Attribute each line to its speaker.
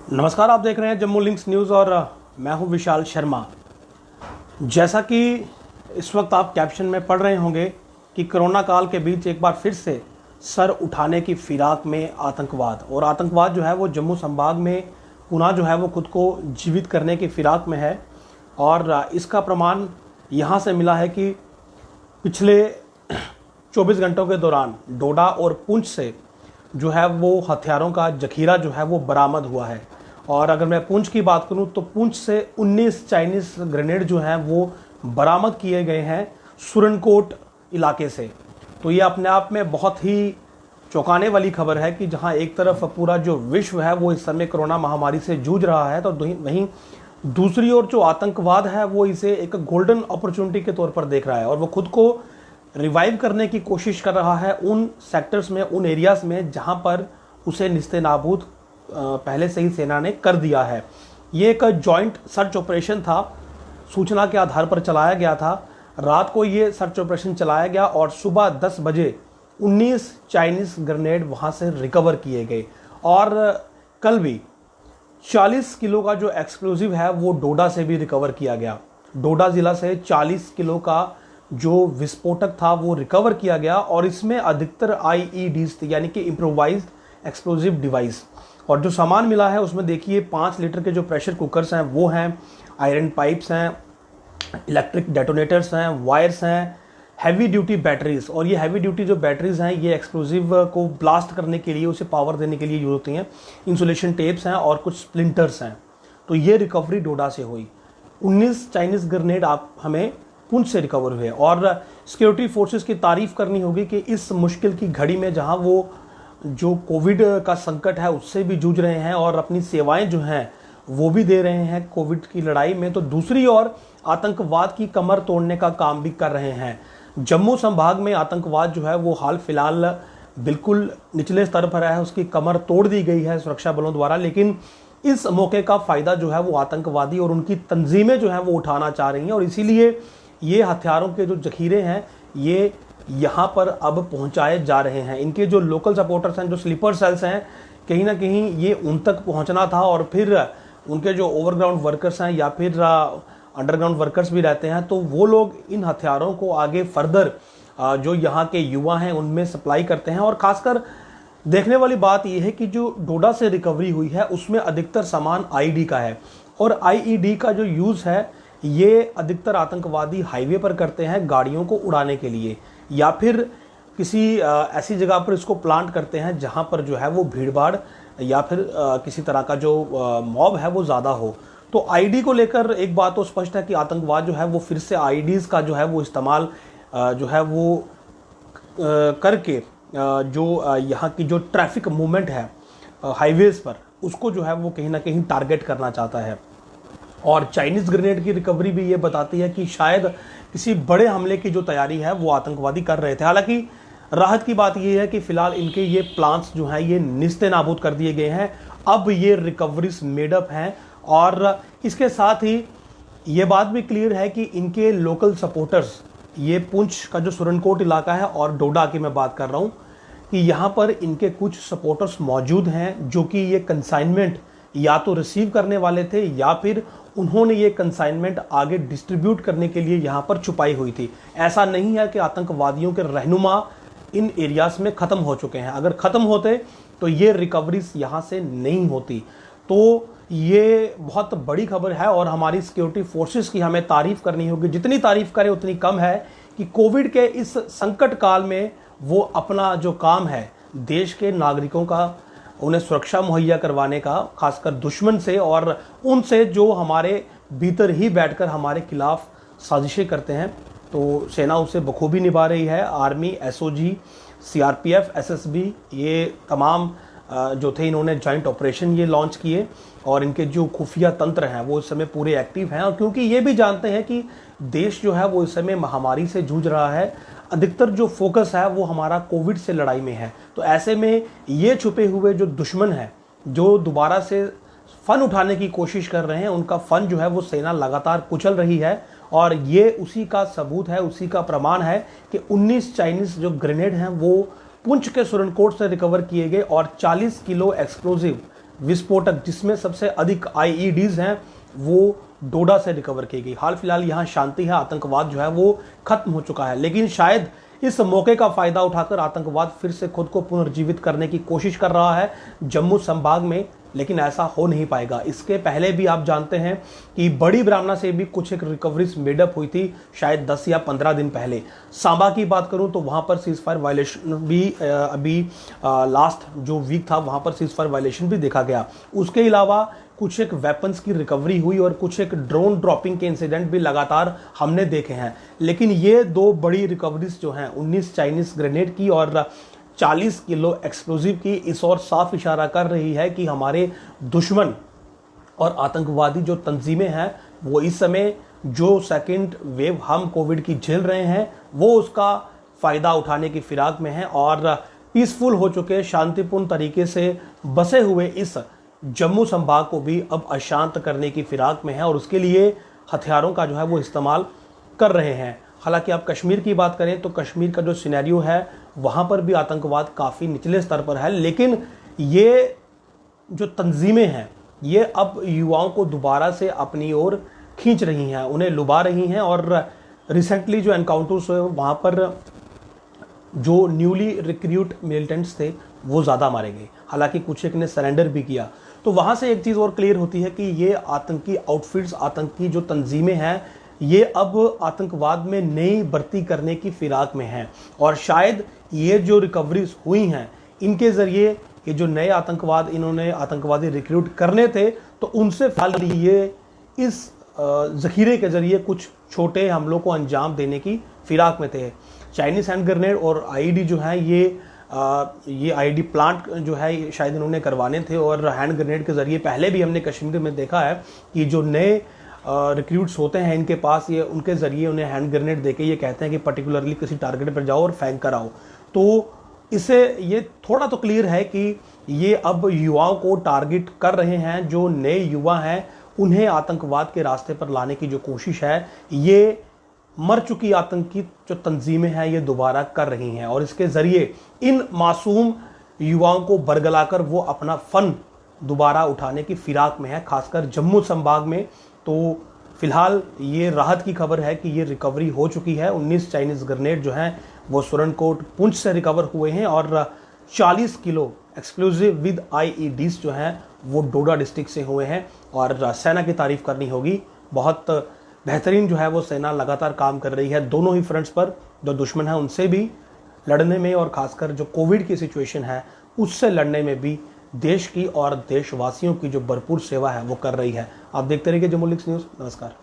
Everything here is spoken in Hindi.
Speaker 1: नमस्कार, आप देख रहे हैं जम्मू लिंक्स न्यूज़ और मैं हूं विशाल शर्मा। जैसा कि इस वक्त आप कैप्शन में पढ़ रहे होंगे कि कोरोना काल के बीच एक बार फिर से सर उठाने की फिराक में आतंकवाद, और आतंकवाद जो है वो जम्मू संभाग में पुनः जो है वो खुद को जीवित करने की फिराक में है। और इसका प्रमाण यहाँ से मिला है कि पिछले 24 घंटों के दौरान डोडा और पुंछ से जो है वो हथियारों का जखीरा जो है वो बरामद हुआ है। और अगर मैं पुंछ की बात करूं तो पुंछ से 19 चाइनीज ग्रेनेड जो हैं वो बरामद किए गए हैं सुरनकोट इलाके से। तो ये अपने आप में बहुत ही चौंकाने वाली खबर है कि जहां एक तरफ पूरा जो विश्व है वो इस समय कोरोना महामारी से जूझ रहा है, तो वहीं दूसरी ओर जो आतंकवाद है वो इसे एक गोल्डन अपॉर्चुनिटी के तौर पर देख रहा है और वो खुद को रिवाइव करने की कोशिश कर रहा है उन सेक्टर्स में, उन एरियाज में जहां पर उसे निस्ते नाबूद पहले से ही सेना ने कर दिया है। ये एक जॉइंट सर्च ऑपरेशन था, सूचना के आधार पर चलाया गया था। रात को ये सर्च ऑपरेशन चलाया गया और सुबह 10 बजे 19 चाइनीज ग्रेनेड वहां से रिकवर किए गए। और कल भी 40 किलो का जो एक्सप्लोजिव है वो डोडा से भी रिकवर किया गया। डोडा जिला से 40 किलो का जो विस्फोटक था वो रिकवर किया गया और इसमें अधिकतर आईईडीज थी, यानी कि इम्प्रोवाइज्ड एक्सप्लोजिव डिवाइस। और जो सामान मिला है उसमें देखिए 5 लीटर के जो प्रेशर कुकर्स हैं वो हैं, आयरन पाइप्स हैं, इलेक्ट्रिक डेटोनेटर्स हैं, वायर्स हैं, हैवी ड्यूटी बैटरीज। और ये हैवी ड्यूटी जो बैटरीज हैं ये एक्सप्लोजिव को ब्लास्ट करने के लिए, उसे पावर देने के लिए यूज होती हैं। इंसुलेशन टेप्स हैं और कुछ स्प्लिंटर्स हैं। तो ये रिकवरी डोडा से हुई। 19 चाइनीज ग्रेनेड आप हमें पुंछ से रिकवर हुए। और सिक्योरिटी फोर्सेस की तारीफ करनी होगी कि इस मुश्किल की घड़ी में जहां वो जो कोविड का संकट है उससे भी जूझ रहे हैं और अपनी सेवाएं जो हैं वो भी दे रहे हैं कोविड की लड़ाई में, तो दूसरी ओर आतंकवाद की कमर तोड़ने का काम भी कर रहे हैं। जम्मू संभाग में आतंकवाद जो है वो हाल फिलहाल बिल्कुल निचले स्तर पर है, उसकी कमर तोड़ दी गई है सुरक्षा बलों द्वारा। लेकिन इस मौके का फायदा जो है वो आतंकवादी और उनकी तंजीमें जो है वो उठाना चाह रही हैं और इसीलिए ये हथियारों के जो जखीरे हैं ये यहाँ पर अब पहुंचाए जा रहे हैं। इनके जो लोकल सपोर्टर्स हैं, जो स्लीपर सेल्स हैं, कहीं ना कहीं ये उन तक पहुंचना था और फिर उनके जो ओवरग्राउंड वर्कर्स हैं या फिर अंडरग्राउंड वर्कर्स भी रहते हैं, तो वो लोग इन हथियारों को आगे फर्दर जो यहाँ के युवा हैं उनमें सप्लाई करते हैं। और खासकर देखने वाली बात यह है कि जो डोडा से रिकवरी हुई है उसमें अधिकतर सामान आईडी का है और आईईडी का जो यूज़ है ये अधिकतर आतंकवादी हाईवे पर करते हैं गाड़ियों को उड़ाने के लिए, या फिर किसी ऐसी जगह पर इसको प्लांट करते हैं जहां पर जो है वो भीड़भाड़ या फिर किसी तरह का जो मॉब है वो ज़्यादा हो। तो आईडी को लेकर एक बात तो स्पष्ट है कि आतंकवाद जो है वो फिर से आईडीज़ का जो है वो इस्तेमाल जो है वो करके जो यहाँ की जो ट्रैफिक मूवमेंट है हाईवेज़ पर उसको जो है वो कहीं ना कहीं टारगेट करना चाहता है। और चाइनीज़ ग्रेनेड की रिकवरी भी ये बताती है कि शायद किसी बड़े हमले की जो तैयारी है वो आतंकवादी कर रहे थे। हालांकि राहत की बात ये है कि फिलहाल इनके ये प्लान्स जो हैं ये निस्ते नाबूद कर दिए गए हैं। अब ये रिकवरीज मेडअप हैं और इसके साथ ही ये बात भी क्लियर है कि इनके लोकल सपोर्टर्स, ये पुंछ का जो सुरनकोट इलाका है और डोडा की मैं बात कर रहा हूँ, कि यहाँ पर इनके कुछ सपोर्टर्स मौजूद हैं जो कि ये कंसाइनमेंट या तो रिसीव करने वाले थे या फिर उन्होंने ये कंसाइनमेंट आगे डिस्ट्रीब्यूट करने के लिए यहाँ पर छुपाई हुई थी। ऐसा नहीं है कि आतंकवादियों के रहनुमा इन एरियाज में ख़त्म हो चुके हैं। अगर ख़त्म होते तो ये रिकवरीज यहाँ से नहीं होती। तो ये बहुत बड़ी खबर है और हमारी सिक्योरिटी फोर्सेस की हमें तारीफ करनी होगी। जितनी तारीफ करें उतनी कम है कि कोविड के इस संकट काल में वो अपना जो काम है देश के नागरिकों का, उन्हें सुरक्षा मुहैया करवाने का, खासकर दुश्मन से और उनसे जो हमारे भीतर ही बैठकर हमारे खिलाफ साजिशें करते हैं, तो सेना उसे बखूबी निभा रही है। आर्मी, एसओजी, सीआरपीएफ, एसएसबी, ये तमाम जो थे इन्होंने जॉइंट ऑपरेशन ये लॉन्च किए और इनके जो खुफिया तंत्र हैं वो इस समय पूरे एक्टिव हैं। और क्योंकि ये भी जानते हैं कि देश जो है वो इस समय महामारी से जूझ रहा है, अधिकतर जो फोकस है वो हमारा कोविड से लड़ाई में है, तो ऐसे में ये छुपे हुए जो दुश्मन है जो दोबारा से फन उठाने की कोशिश कर रहे हैं, उनका फन जो है वो सेना लगातार कुचल रही है। और ये उसी का सबूत है, उसी का प्रमाण है कि 19 चाइनीज जो ग्रेनेड हैं वो पुंछ के सुरनकोट से रिकवर किए गए और 40 किलो एक्सप्लोजिव विस्फोटक जिसमें सबसे अधिक आईईडीज हैं वो डोडा से रिकवर की गई। हाल फिलहाल यहाँ शांति है, आतंकवाद जो है वो खत्म हो चुका है, लेकिन शायद इस मौके का फायदा उठाकर आतंकवाद फिर से खुद को पुनर्जीवित करने की कोशिश कर रहा है जम्मू संभाग में, लेकिन ऐसा हो नहीं पाएगा। इसके पहले भी आप जानते हैं कि बड़ी ब्राह्मणा से भी कुछ एक रिकवरीज मेडअप हुई थी, शायद 10 या 15 दिन पहले। सांबा की बात करूं तो वहां पर सीज फायर वायलेशन भी अभी लास्ट जो वीक था वहां पर सीज फायर वायलेशन भी देखा गया। उसके अलावा कुछ एक वेपन्स की रिकवरी हुई और कुछ एक ड्रोन ड्रॉपिंग के इंसिडेंट भी लगातार हमने देखे हैं। लेकिन ये दो बड़ी रिकवरीज जो हैं 19 चाइनीज ग्रेनेड की और 40 किलो एक्सप्लोजिव की, इस और साफ इशारा कर रही है कि हमारे दुश्मन और आतंकवादी जो तंजीमें हैं वो इस समय जो सेकंड वेव हम कोविड की झेल रहे हैं वो उसका फायदा उठाने की फिराक में है और पीसफुल हो चुके शांतिपूर्ण तरीके से बसे हुए इस जम्मू संभाग को भी अब अशांत करने की फिराक में है और उसके लिए हथियारों का जो है वो इस्तेमाल कर रहे हैं। हालांकि आप कश्मीर की बात करें तो कश्मीर का जो सिनेरियो है वहां पर भी आतंकवाद काफ़ी निचले स्तर पर है, लेकिन ये जो तंजीमें हैं ये अब युवाओं को दोबारा से अपनी ओर खींच रही हैं, उन्हें लुभा रही हैं और रिसेंटली जो एनकाउंटर्स हुए वहाँ पर जो न्यूली रिक्रूट मिलिटेंट्स थे वो ज़्यादा मारे गए। हालांकि कुछ एक ने सरेंडर भी किया। तो वहाँ से एक चीज़ और क्लियर होती है कि ये आतंकी आउटफिट्स, आतंकी जो तंजीमें हैं ये अब आतंकवाद में नई भर्ती करने की फिराक में हैं और शायद ये जो रिकवरीज हुई हैं इनके ज़रिए ये जो नए आतंकवाद इन्होंने आतंकवादी रिक्रूट करने थे तो उनसे फिलहाल ये इस ज़खीरे के ज़रिए कुछ छोटे हमलों को अंजाम देने की फिराक में थे। चाइनीज़ हैंड ग्रेनेड और आईईडी जो है ये आईडी प्लांट जो है शायद इन्होंने करवाने थे और हैंड ग्रेनेड के ज़रिए पहले भी हमने कश्मीर में देखा है कि जो नए रिक्रूट्स होते हैं इनके पास ये उनके ज़रिए उन्हें हैंड ग्रेनेड देके ये कहते हैं कि पर्टिकुलरली किसी टारगेट पर जाओ और फेंक कर आओ। तो इससे ये थोड़ा तो क्लियर है कि ये अब युवाओं को टारगेट कर रहे हैं, जो नए युवा हैं उन्हें आतंकवाद के रास्ते पर लाने की जो कोशिश है ये मर चुकी आतंकी जो तंजीमें हैं ये दोबारा कर रही हैं और इसके ज़रिए इन मासूम युवाओं को बरगलाकर वो अपना फ़न दोबारा उठाने की फिराक में है, खासकर जम्मू संभाग में। तो फिलहाल ये राहत की खबर है कि ये रिकवरी हो चुकी है। 19 चाइनीज़ ग्रेनेड जो हैं वो सुरनकोट पुंछ से रिकवर हुए हैं और 40 किलो एक्सप्लोजिव विद आईईडीज जो हैं वो डोडा डिस्ट्रिक्ट से हुए हैं और सेना की तारीफ करनी होगी। बहुत बेहतरीन जो है वो सेना लगातार काम कर रही है दोनों ही फ्रंट्स पर। जो दुश्मन है उनसे भी लड़ने में और खासकर जो कोविड की सिचुएशन है उससे लड़ने में भी देश की और देशवासियों की जो भरपूर सेवा है वो कर रही है। आप देखते रहिए जम्मू लिंक्स न्यूज़। नमस्कार।